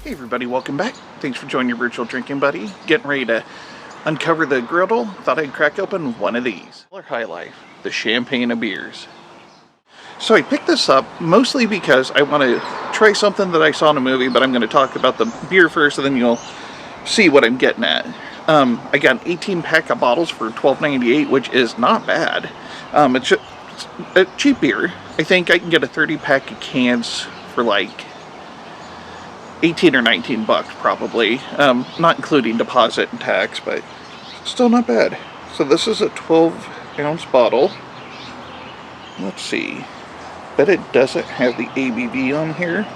Hey everybody, welcome back. Thanks for joining your virtual drinking buddy. Getting ready to uncover the griddle. Thought I'd crack open one of these. High Life, the champagne of beers. So I picked this up mostly because I want to try something that I saw in a movie, but I'm going to talk about the beer first and then you'll see what I'm getting at. I got an 18 pack of bottles for $12.98, which is not bad. It's a cheap beer. I think I can get a 30 pack of cans for like 18 or 19 bucks probably, not including deposit and tax, but still not bad. So this is a 12-ounce bottle. Let's see. Bet it doesn't have the ABV on here,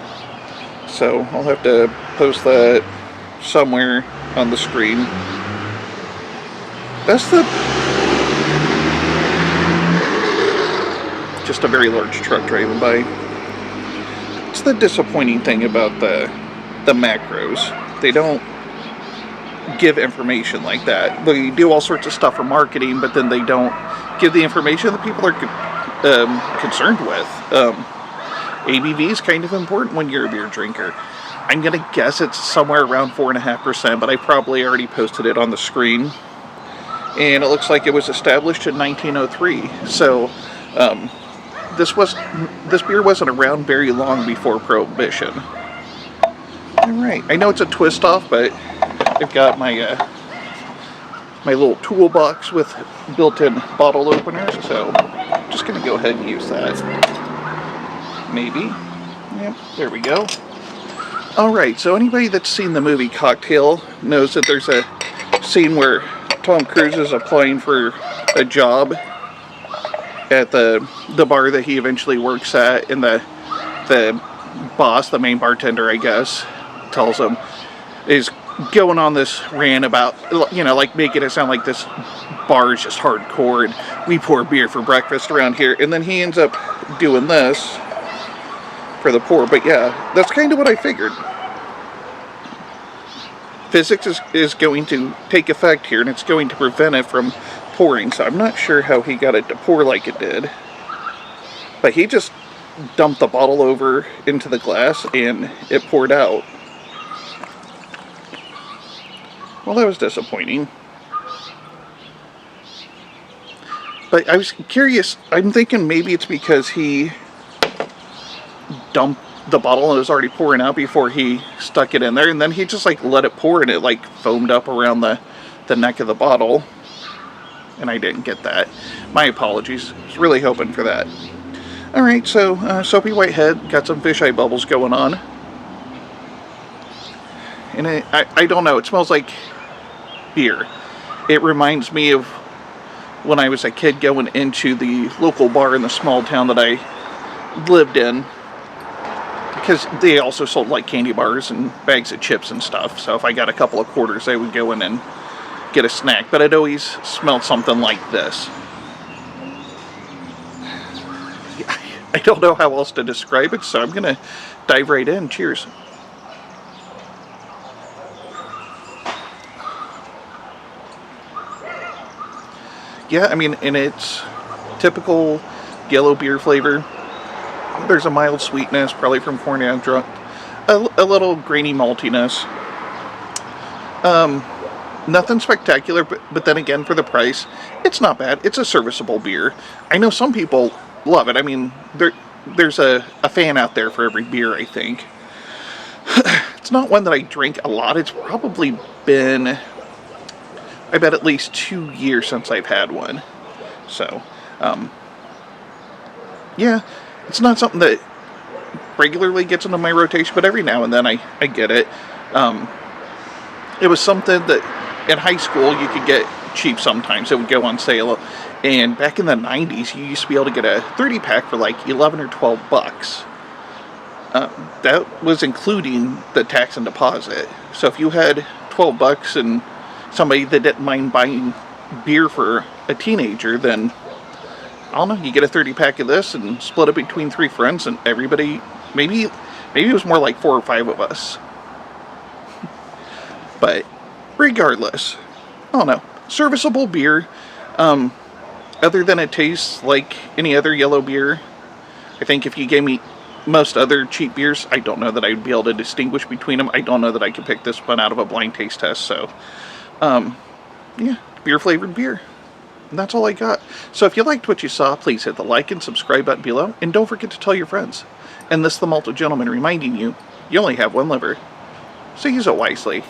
so I'll have to post that somewhere on the screen. That's just a very large truck driving by. It's the disappointing thing about the macros. They don't give information like that. They do all sorts of stuff for marketing, but then they don't give the information that people are concerned with. ABV is kind of important when you're a beer drinker. I'm gonna guess it's somewhere around 4.5%, but I probably already posted it on the screen. And it looks like it was established in 1903. So this beer wasn't around very long before Prohibition. Alright, I know it's a twist off, but I've got my my little toolbox with built-in bottle openers, so I'm just gonna go ahead and use that. Maybe. Yep, there we go. Alright, so anybody that's seen the movie Cocktail knows that there's a scene where Tom Cruise is applying for a job at the bar that he eventually works at, and the boss, the main bartender, I guess, tells him, is going on this rant about, you know, like making it sound like this bar is just hardcore and we pour beer for breakfast around here, and then he ends up doing this for the pour. But yeah, that's kind of what I figured. Physics is going to take effect here, and it's going to prevent it from pouring, so I'm not sure how he got it to pour like it did. But he just dumped the bottle over into the glass and it poured out. Well, that was disappointing. But I was curious, I'm thinking maybe it's because he dumped the bottle and it was already pouring out before he stuck it in there, and then he just like let it pour and it like foamed up around the neck of the bottle. And I didn't get that. My apologies. I was really hoping for that. Alright, so Soapy Whitehead, got some fisheye bubbles going on. And I don't know, it smells like beer. It reminds me of when I was a kid going into the local bar in the small town that I lived in. Because they also sold like candy bars and bags of chips and stuff. So if I got a couple of quarters, I would go in and get a snack. But it always smelled something like this. I don't know how else to describe it, so I'm going to dive right in. Cheers. Yeah, I mean, in its typical yellow beer flavor, there's a mild sweetness, probably from corn adjunct, a little grainy maltiness. Nothing spectacular, but then again, for the price, it's not bad. It's a serviceable beer. I know some people love it. I mean, there's a fan out there for every beer, I think. It's not one that I drink a lot. It's probably been, I bet, at least 2 years since I've had one. So, yeah, it's not something that regularly gets into my rotation, but every now and then I get it. It was something that in high school you could get cheap sometimes. It would go on sale. And back in the 90s, you used to be able to get a 30-pack for like 11 or 12 bucks. That was including the tax and deposit. So if you had 12 bucks and somebody that didn't mind buying beer for a teenager, then, I don't know, you get a 30-pack of this and split it between 3 friends, and everybody, maybe it was more like 4 or 5 of us. But regardless, I don't know, serviceable beer. Other than it tastes like any other yellow beer, I think if you gave me most other cheap beers, I don't know that I'd be able to distinguish between them. I don't know that I could pick this one out of a blind taste test. So, yeah, beer flavored beer. And that's all I got. So if you liked what you saw, please hit the like and subscribe button below. And don't forget to tell your friends. And this is the Malted Gentleman reminding you, you only have one liver, so use it wisely.